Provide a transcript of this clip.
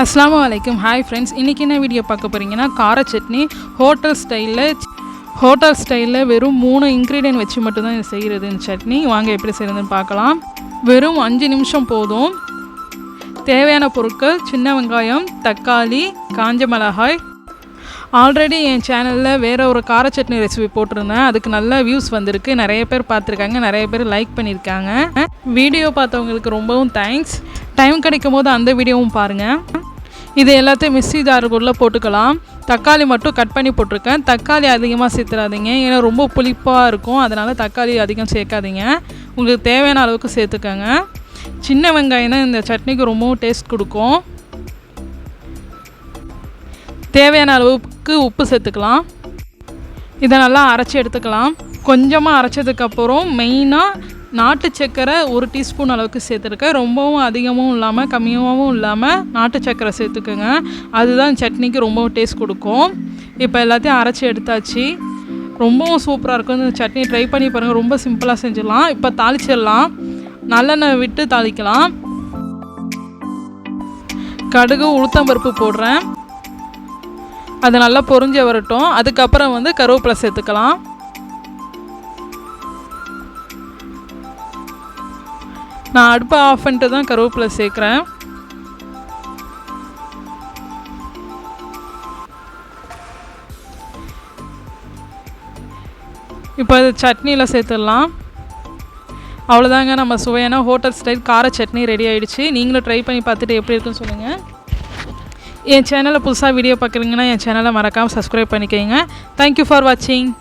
அஸ்ஸலாமு அலைக்கும். Hi friends, இன்றைக்கி என்ன வீடியோ பார்க்க போகிறீங்கன்னா கார சட்னி ஹோட்டல் ஸ்டைலில் வெறும் 3 இன்க்ரீடியன்ட் வச்சு மட்டும்தான் இது செய்கிறது. இந்த சட்னி வாங்க எப்படி செய்கிறதுன்னு பார்க்கலாம். வெறும் 5 நிமிஷம் போதும். தேவையான பொருட்கள்: சின்ன வெங்காயம், தக்காளி, காஞ்ச மிளகாய். ஆல்ரெடி என் சேனலில் வேறு ஒரு கார சட்னி ரெசிபி போட்டிருந்தேன். அதுக்கு நல்ல வியூஸ் வந்திருக்கு. நிறைய பேர் பார்த்துருக்காங்க, நிறைய பேர் லைக் பண்ணியிருக்காங்க. வீடியோ பார்த்தவங்களுக்கு ரொம்பவும் தேங்க்ஸ். டைம் கிடைக்கும் போது அந்த வீடியோவும் பாருங்கள். இது எல்லாத்தையும் மிக்ஸி ஜாருக்குள்ளே போட்டுக்கலாம். தக்காளி மட்டும் கட் பண்ணி போட்டிருக்கேன். தக்காளி அதிகமாக சேர்த்துறாதீங்க, ஏன்னா ரொம்ப புளிப்பாக இருக்கும். அதனால் தக்காளி அதிகம் சேர்க்காதீங்க. உங்களுக்கு தேவையான அளவுக்கு சேர்த்துக்கோங்க. சின்ன வெங்காயம் தான் இந்த சட்னிக்கு ரொம்பவும் டேஸ்ட் கொடுக்கும். தேவையான அளவுக்கு உப்பு சேர்த்துக்கலாம். இதை நல்லா அரைச்சி எடுத்துக்கலாம். கொஞ்சமாக அரைச்சதுக்கப்புறம் மெயினாக நாட்டு சர்க்கரை 1 டீஸ்பூன் அளவுக்கு சேர்த்துருக்கேன். ரொம்பவும் அதிகமும் இல்லாமல் கம்மியாகவும் இல்லாமல் நாட்டு சர்க்கரை சேர்த்துக்கோங்க. அதுதான் சட்னிக்கு ரொம்பவும் டேஸ்ட் கொடுக்கும். இப்போ எல்லாத்தையும் அரைச்சி எடுத்தாச்சு. ரொம்பவும் சூப்பராக இருக்கும். இந்த சட்னி ட்ரை பண்ணி பாருங்கள். ரொம்ப சிம்பிளாக செஞ்சிடலாம். இப்போ தாளிச்சிடலாம். நல்லெண்ணெய் விட்டு தாளிக்கலாம். கடுகு, உளுத்தம்பருப்பு போடுறேன். அது நல்லா பொரிஞ்சு வரட்டும். அதுக்கப்புறம் கருவேப்பிலை சேர்த்துக்கலாம். நான் அடுப்பை ஆஃப் பண்ணிட்டு தான் கருவேப்பிலை சேர்க்குறேன். இப்போ அது சட்னியில் சேர்த்துடலாம். அவ்வளோதாங்க, நம்ம சுவையான ஹோட்டல் ஸ்டைல் கார சட்னி ரெடி ஆகிடுச்சு. நீங்களும் ட்ரை பண்ணி பார்த்துட்டு எப்படி இருக்குன்னு சொல்லுங்கள். என் சேனலை புதுசாக வீடியோ பார்க்குறீங்கன்னா என் சேனலை மறக்காமல் சப்ஸ்கிரைப் பண்ணிக்கோங்க. தேங்க்யூ ஃபார் வாட்சிங்.